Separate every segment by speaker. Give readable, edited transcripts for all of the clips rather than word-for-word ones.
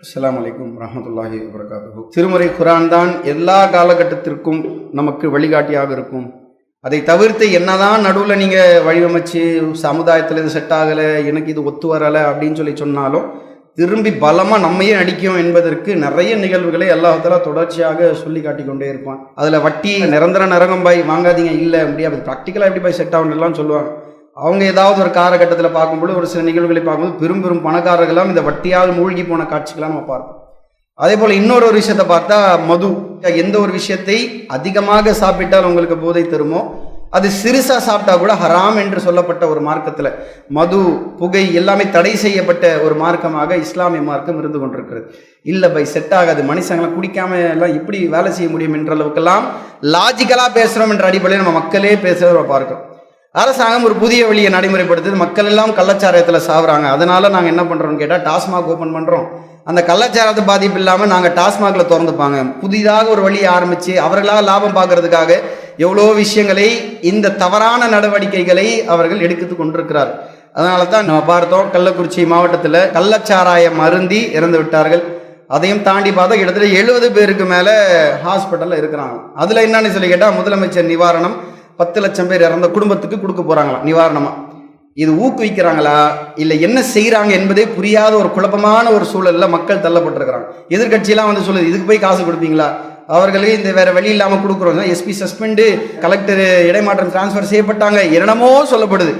Speaker 1: அஸ்ஸலாமு அலைக்கும் வரஹ்மத்துல்லாஹி வபரகாத்துஹு. திருமறை குர்ஆன் தான் எல்லா காலகட்டத்திற்கும் நமக்கு வழிகாட்டியாக இருக்கும். அதை தவிர்த்து என்னதான் நடுவில் நீங்கள் வடிவமைச்சு சமுதாயத்தில் இது செட் ஆகலை, எனக்கு இது ஒத்து வரலை அப்படின்னு சொன்னாலும் திரும்பி பலமாக நம்மையே அடிக்கும் என்பதற்கு நிறைய நிகழ்வுகளை அல்லாஹ் தஆலா தொடர்ச்சியாக சொல்லி காட்டி கொண்டே இருப்பான். அதில் வட்டி நிரந்தர நரகம் பாய் வாங்காதீங்க, இல்லை முடியாது, ப்ராக்டிக்கலாக எப்படி பாய் செட் ஆகணும்லாம் சொல்லுவாங்க. அவங்க ஏதாவது ஒரு காலகட்டத்தில் பார்க்கும்போது ஒரு சில நிகழ்வுகளை பார்க்கும்போது பெரும் பெரும் பணக்காரர்களாம் இந்த வட்டியால் மூழ்கி போன காட்சிகளாக நம்ம பார்ப்போம். அதே போல் இன்னொரு விஷயத்தை பார்த்தா மது. எந்த ஒரு விஷயத்தை அதிகமாக சாப்பிட்டால் உங்களுக்கு போதை தருமோ அது சிறுசா சாப்பிட்டா கூட ஹராம் என்று சொல்லப்பட்ட ஒரு மார்க்கத்தில் மது, புகை எல்லாமே தடை செய்யப்பட்ட ஒரு மார்க்கமாக இஸ்லாமிய மார்க்கம் இருந்து கொண்டிருக்கிறது. இல்லை பை செட் ஆகாது, மனுஷங்களாம் குடிக்காம எல்லாம் இப்படி வேலை செய்ய முடியும் என்ற அளவுக்கெல்லாம் லாஜிக்கலாக பேசுகிறோம் என்ற அடிப்படையில் நம்ம மக்களே பேசுகிறத பார்க்கிறோம். அரசாங்கம் ஒரு புதிய வழியை நடைமுறைப்படுத்துது. மக்கள் எல்லாம் கள்ளச்சாராயத்தில் சாவுறாங்க. அதனால நாங்கள் என்ன பண்ணுறோம்னு கேட்டால் டாஸ்மாக் ஓப்பன் பண்ணுறோம். அந்த கள்ளச்சாரத்தை பாதிப்பு இல்லாமல் நாங்கள் டாஸ்மாகில் திறந்துப்பாங்க. புதிதாக ஒரு வழியை ஆரம்பித்து அவர்களாக லாபம் பார்க்கறதுக்காக எவ்வளோ விஷயங்களை, இந்த தவறான நடவடிக்கைகளை அவர்கள் எடுத்து கொண்டிருக்கிறார். அதனால தான் நம்ம பார்த்தோம், கள்ளக்குறிச்சி மாவட்டத்தில் கள்ளச்சாராயம் அருந்தி இறந்து விட்டார்கள். அதையும் தாண்டி பார்த்தா கிட்டத்தட்ட 70 பேருக்கு மேலே ஹாஸ்பிட்டலில் இருக்கிறாங்க. அதில் என்னன்னு சொல்லி கேட்டால் முதலமைச்சர் நிவாரணம் 10 லட்சம் பேர் இறந்த குடும்பத்துக்கு கொடுக்க போகிறாங்களாம் நிவாரணமாக. இது ஊக்குவிக்கிறாங்களா இல்லை என்ன செய்கிறாங்க என்பதே புரியாத ஒரு குழப்பமான ஒரு சூழலில் மக்கள் தள்ளப்பட்டிருக்கிறாங்க. எதிர்கட்சியெல்லாம் வந்து சொல்லுது, இதுக்கு போய் காசு கொடுப்பீங்களா, அவர்களுக்கு இந்த வேற வழி இல்லாமல் கொடுக்குறோம், எஸ்பி சஸ்பெண்டு, கலெக்டர் இடைமாற்றம் டிரான்ஸ்ஃபர் செய்யப்பட்டாங்க, என்னமோ சொல்லப்படுது.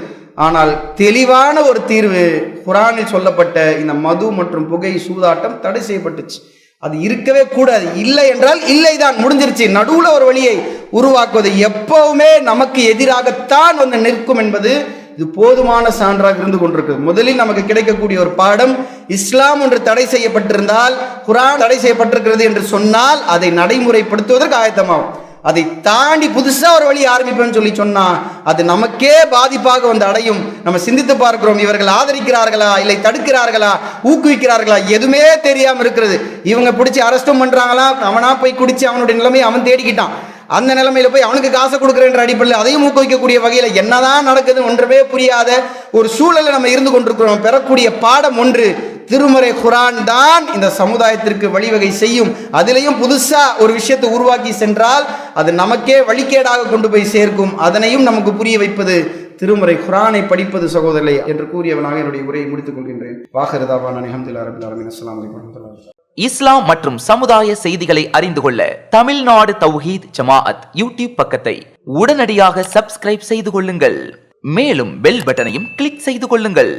Speaker 1: ஆனால் தெளிவான ஒரு தீர்வு குர்ஆனில் சொல்லப்பட்ட இந்த மது மற்றும் புகை, சூதாட்டம் தடை செய்யப்பட்டுச்சு. அது இருக்கவே கூடாது. இல்லை என்றால் இல்லை தான், முடிஞ்சிருச்சு. நடுவில் ஒரு வழியை உருவாக்குவது எப்பவுமே நமக்கு எதிராகத்தான் வந்து நிற்கும் என்பது இது போதுமான சான்றாக இருந்து கொண்டிருக்கு. முதலில் நமக்கு கிடைக்கக்கூடிய ஒரு பாடம், இஸ்லாம் ஒன்று தடை செய்யப்பட்டிருந்தால், குர்ஆன் தடை செய்யப்பட்டிருக்கிறது என்று சொன்னால் அதை நடைமுறைப்படுத்துவதற்கு ஆயத்தமாகும். அதை தாண்டி புதுசா ஒரு வழி ஆரம்பிப்பேன்னு சொன்னா அது நமக்கே பாதிப்பாக வந்து அடையும். நம்ம சிந்தித்து பார்க்கிறோம், இவர்கள் ஆதரிக்கிறார்களா இல்லை தடுக்கிறார்களா, ஊக்குவிக்கிறார்களா, எதுவுமே தெரியாம இருக்கிறது. இவங்க பிடிச்சி அரெஸ்டும் பண்றாங்களா, அவனா போய் குடிச்சு அவனுடைய நிலைமையை அவன் தேடிக்கிட்டான். அந்த நிலைமையில போய் அவனுக்கு காசு கொடுக்குறேன்ற அடிப்படையில் அதையும் ஊக்குவிக்கக்கூடிய வகையில என்னதான் நடக்குது ஒன்றுமே புரியாத ஒரு சூழலை நம்ம இருந்து கொண்டிருக்கிறோம். பெறக்கூடிய பாடம் ஒன்று, திருமறை குர்ஆன் தான் இந்த சமுதாயத்திற்கு வழிவகை செய்யும். அதிலையும் புதுசா ஒரு விஷயத்தை உருவாக்கி சென்றால் அது நமக்கே வழிகேடாக கொண்டு போய் சேர்க்கும். அதனையும் நமக்கு புரிய வைப்பது திருமறை குர்ஆனை படிப்பது சகோதரர்களே என்று கூறியவனாக என்னுடைய உரையை முடித்துக் கொள்கின்றேன். வாஹிருதாவானா அல்ஹம்துலில்லாஹி ரப்பில் ஆலமீன். அஸ்ஸலாமு அலைக்கும் வரஹ்மத்துல்லாஹி.
Speaker 2: இஸ்லாம் மற்றும் சமுதாய செய்திகளை அறிந்து கொள்ள தமிழ்நாடு தௌஹீத் ஜமாஅத் யூடியூப் பக்கத்தை உடனடியாக சப்ஸ்கிரைப் செய்து கொள்ளுங்கள். மேலும் பெல் பட்டனையும் கிளிக் செய்து கொள்ளுங்கள்.